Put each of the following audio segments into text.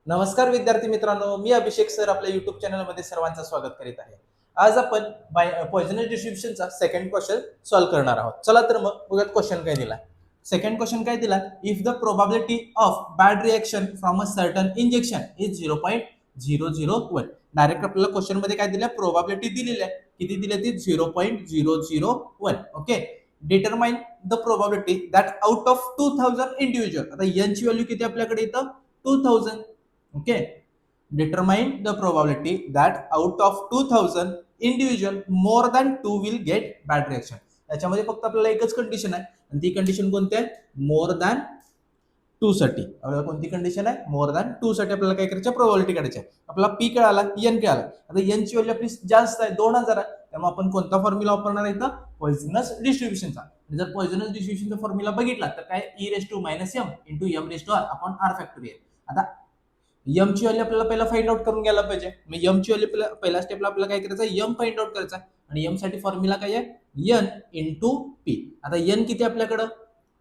नमस्कार विद्यार्थी मित्रांनो, मी अभिषेक सर आपल्या युट्यूब चॅनलमध्ये सर्वांचं स्वागत करीत आहे. आज आपण पॉइजनस डिस्ट्रीब्युशनचा सेकंड क्वेश्चन सॉल्व्ह करणार आहोत. चला तर मग बघूयात क्वेश्चन काय दिला. सेकंड क्वेश्चन काय दिला, if the probability of bad reaction from a certain injection is 0.001. Direct आपल्याला क्वेश्चन मध्ये काय दिलं, प्रोबॅबिलिटी दिलेली आहे. किती दिली ती 0.001. Okay, determine the probability that out of 2000 individual. आता n ची व्हॅल्यू किती आपल्याकडे येतं, 2000. Okay, determine the probability that out of 2000 individual more than 2 will get bad reaction. याच्यामध्ये फक्त आपल्याला एकच कंडिशन आहे आणि ती कंडिशन कोणती आहे, मोर दॅन 2 साठी. आपल्याला कोणती कंडिशन आहे, मोर दॅन 2 साठी आपल्याला काय करायचं, प्रोबॅबिलिटी काढायची आहे. आपला पी कळाला, एन कळाला. आता एन ची व्हॅल्यू आपली जास्त आहे, 2000 आहे, त्यामुळे आपण कोणता फॉर्म्युला वापरणार आहे, तर पॉइझनस डिस्ट्रीब्युशनचा. जर पॉइझनस डिस्ट्रीब्युशनचा फॉर्म्युला बघितला तर काय, E raise to minus M into M raise to R upon R factorial. आता यम ची व्हॅल्यू आपल्याला पहिला फाइंड आउट करून घ्यायला पाहिजे. मग यम ची व्हॅल्यू पहिल्या स्टेपला आपल्याला काय करायचं, यम फाइंड आउट करायचा आणि यम साठी फॉर्म्युला काय आहे, एन इंटू पी. आता एन किती आपल्याकडं,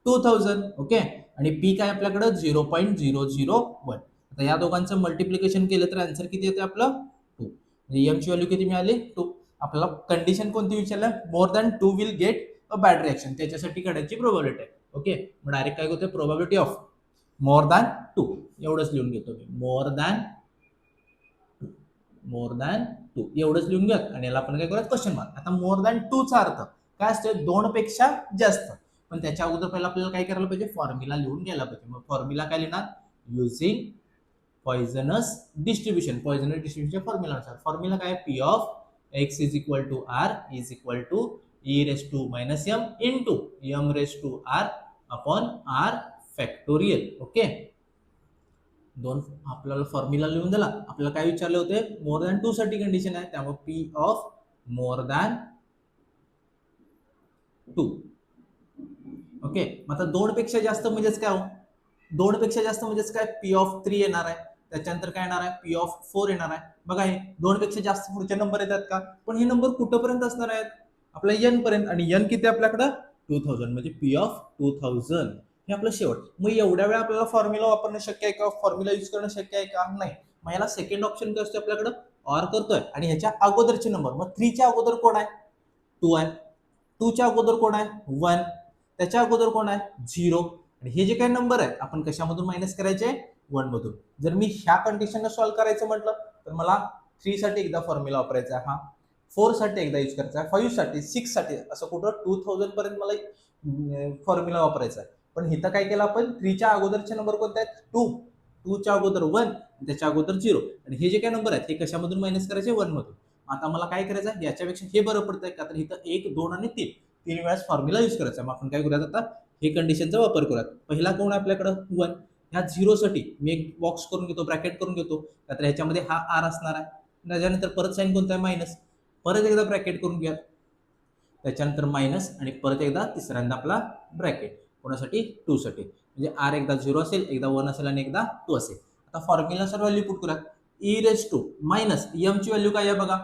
2000. ओके, आणि पी काय आपल्याकडं 0.001. आता या दोघांचं मल्टिप्लिकेशन केलं तर आन्सर किती येते आपलं, 2. म्हणजे एम ची व्हॅल्यू किती मिळाली, 2. आपल्याला कंडिशन कोणती विचारलं, more than 2 will get a bad reaction, त्याच्यासाठी काढायची प्रोबॅबिलिटी आहे. ओके, मग डायरेक्ट काय होते, प्रोबॅबिलिटी ऑफ मोर दॅन 2 एवढंच लिहून घेतो मी, मोर दॅन 2 एवढंच लिहून घ्या आणि याला आपण काय करूया, क्वेश्चन मार्क. आता मोर दॅन 2 चा अर्थ काय असतो, 2 पेक्षा जास्त. पण त्याच्या अगोदर पहिला आपल्याला काय करायला पाहिजे, फॉर्म्युला लिहून घ्यायला पाहिजे. मग फॉर्म्युला काय लिहिणार, using Poisson's distribution. Poisson's distribution formula नुसार फॉर्म्युला काय, P of X is equal to R is equal to E raise to minus M into M raise to R upon R factorial. Okay, दोन आपल्याला formula लिहून दिला. आपल्याला काय विचारले होते, मोर दॅन 2 साठी कंडिशन आहे, त्यामुळे P of more than 2. Okay, मग आता 2 पेक्षा जास्त म्हणजेच काय हो, 2 पेक्षा जास्त म्हणजेच काय, पी ऑफ 3 येणार आहे. त्याच्यानंतर काय येणार आहे, पी ऑफ 4 येणार आहे. बघा, हे 2 पेक्षा जास्त पुढचे नंबर येतात का, पण हे नंबर कुठपर्यंत असणार आहेत, आपल्या एन पर्यंत. आणि एन किती आपल्याकडं, 2000, म्हणजे पी ऑफ 2000 हे आपलं शेवट. मग एवढ्या वेळा आपल्याला फॉर्म्युला वापरणं शक्य आहे का, फॉर्म्युला यूज करणं शक्य आहे का, नाही. मग याला सेकंड ऑप्शन काय असतो आपल्याकडं, ऑर करतोय आणि ह्याच्या अगोदरचे नंबर, मग 3 च्या अगोदर कोण आहे, 2 आहे. 2 च्या अगोदर कोण आहे, 1. त्याच्या अगोदर कोण आहे, 0. आणि हे जे काही नंबर आहेत आपण कशामधून मायनस करायचे, 1 मधून. जर मी ह्या कंडिशनला सॉल्व्ह करायचं म्हटलं तर मला 3 साठी एकदा फॉर्म्युला वापरायचा आहे, हा 4 साठी एकदा यूज करायचा आहे, 5 साठी, 6 साठी, असं कुठं 2000 पर्यंत मला फॉर्म्युला वापरायचा आहे. पण इथं काय केलं आपण, 3 च्या अगोदरचे नंबर कोणते आहेत, 2. 2 च्या अगोदर 1, त्याच्या अगोदर 0. आणि हे जे काही नंबर आहेत हे कशामधून मायनस करायचे, 1 मधून. आता मला काय करायचं आहे, याच्यापेक्षा हे बरं पडतंय का, तर इथं 1, 2 आणि 3 वेळास फॉर्म्युला यूज करायचा. मग आपण काय करूयात, आता हे कंडिशनचा वापर करूयात. पहिला कोण आहे आपल्याकडं, 1. ह्या 0 साठी मी एक बॉक्स करून घेतो, ब्रॅकेट करून घेतो, तर ह्याच्यामध्ये हा आर असणार आहे. त्याच्यानंतर परत साईन कोणता आहे, मायनस. परत एकदा ब्रॅकेट करून घ्या, त्याच्यानंतर मायनस, आणि परत एकदा तिसऱ्यांदा आपला ब्रॅकेट. कोणासाठी, 2 साठी. म्हणजे आर एकदा 0 असेल, एकदा 1 असेल आणि एकदा 2 असेल. आता फॉर्म्युला सर व्हॅल्यू पुट करूयात. E raise to minus M ची व्हॅल्यू काय आहे बघा,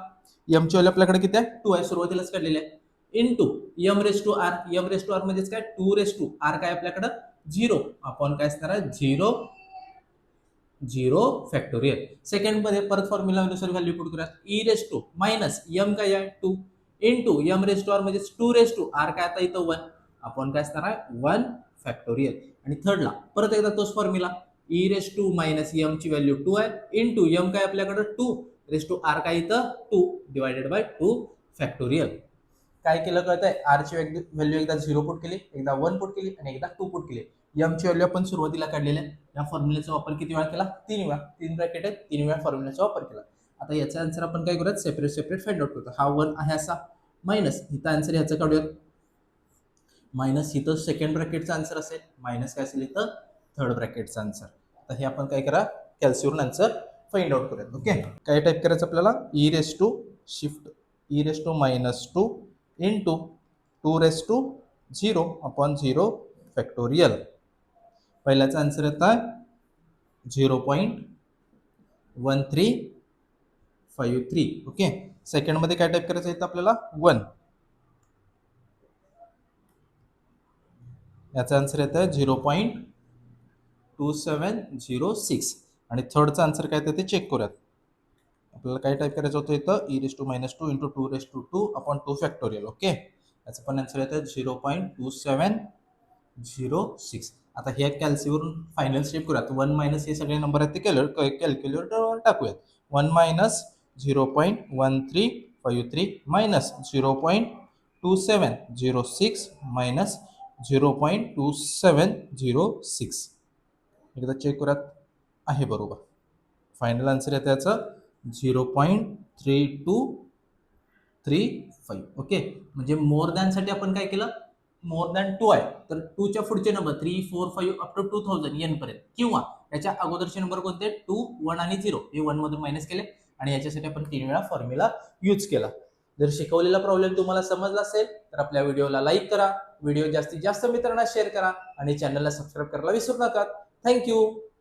एम ची व्हॅल्यू आपल्याकडे किती आहे, 2 आहे, सुरुवातीलाच काढलेली आहे. Into M raise to R. M raise to R म्हणजेच काय, 2 रेस टू आर काय आपल्याकडे 0 अपॉन काय असणार आहे, 0 फॅक्टोरियल. सेकंड मध्ये परत फॉर्म्युला नुसार व्हॅल्यू पुट करूया. E raise to minus M काय आहे, 2 into M raise to R म्हणजे 2 रेस टू आर काय आता इथं 1 अपॉन काय असणार आहे, 1 फॅक्टोरियल. आणि थर्डला परत एकदा तोच formula, E raise to minus M ची व्हॅल्यू 2 आहे इनटू एम काय आपल्याकडे 2 रेस टू आर काय इथं 2 डिवायडेड बाय 2 फॅक्टोरियल. काय केलं कळतंय, आर ची व्हॅल्यू एकदा 0 पुट केली, एकदा 1 पुट केली आणि एकदा 2 पुट केली. एम ची व्हॅल्यू आपण सुरुवातीला काढलेल्या या फॉर्म्युलेचा वापर किती वेळा केला, 3 वेळा. 3 ब्रॅकेट आहेत, 3 वेळा फॉर्म्युलेचा वापर केला. आता याचा आन्सर आपण काय करूयात, सेपरेट सेपरेट फाइंड आउट करतो. हा 1 आहे असा, मायनस इथं आन्सर ह्याचं काढूयात, मायनस इथं सेकंड ब्रॅकेटचा आन्सर असेल, मायनस काय असेल इथं थर्ड ब्रॅकेटचा आन्सर. आता हे आपण काय करा, कॅल्सीवरून आन्सर फाइंड आउट करूयात. ओके, काय टाईप करायचं आपल्याला, e raise to shift e raise to minus 2 into 2 raise to 0 upon 0 factorial. पहिल्याचा आन्सर येता 0.1353. ओके, सेकंड मध्ये काय टाईप करायचं इथं आपल्याला 1. याचा आन्सर येतं 0.2706. आणि थर्डचा आन्सर काय ते चेक करूयात. आपल्याला काय टाईप करायचं होतं इथं e⁻² into 2⁻² upon 2 factorial. Okay, याचं पण आन्सर येतं 0.2706. आता ह्या कॅल्सीवरून फायनल स्टेप करूयात. 1 मायनस हे सगळे नंबर आहेत ते कॅल्क्युलेटरवर टाकूयात. 1 मायनस 0.1353 मायनस 0.2706 मायनस 0.2706. एकदा चेक करूयात, आहे बरोबर. फायनल आन्सर आहे त्याचं 0.3235. ओके, म्हणजे मोर दॅन साठी आपण काय केलं, मोर दॅन 2 आहे तर 2 च्या पुढचे नंबर 3, 4, 5 अप टू 2000 एन पर्यंत, किंवा याच्या अगोदरचे नंबर कोणते 2, 1 आणि 0 हे 1 मधून मायनस केले आणि याच्यासाठी आपण 3 वेळा फॉर्म्युला यूज केला. जर शिकवलेला प्रॉब्लेम तुम्हाला समजला असेल तर आपल्या व्हिडिओला लाईक करा, व्हिडिओ जास्तीत जास्त मित्रांना शेअर करा आणि चॅनलला सबस्क्राईब करायला विसरू नका. थँक्यू.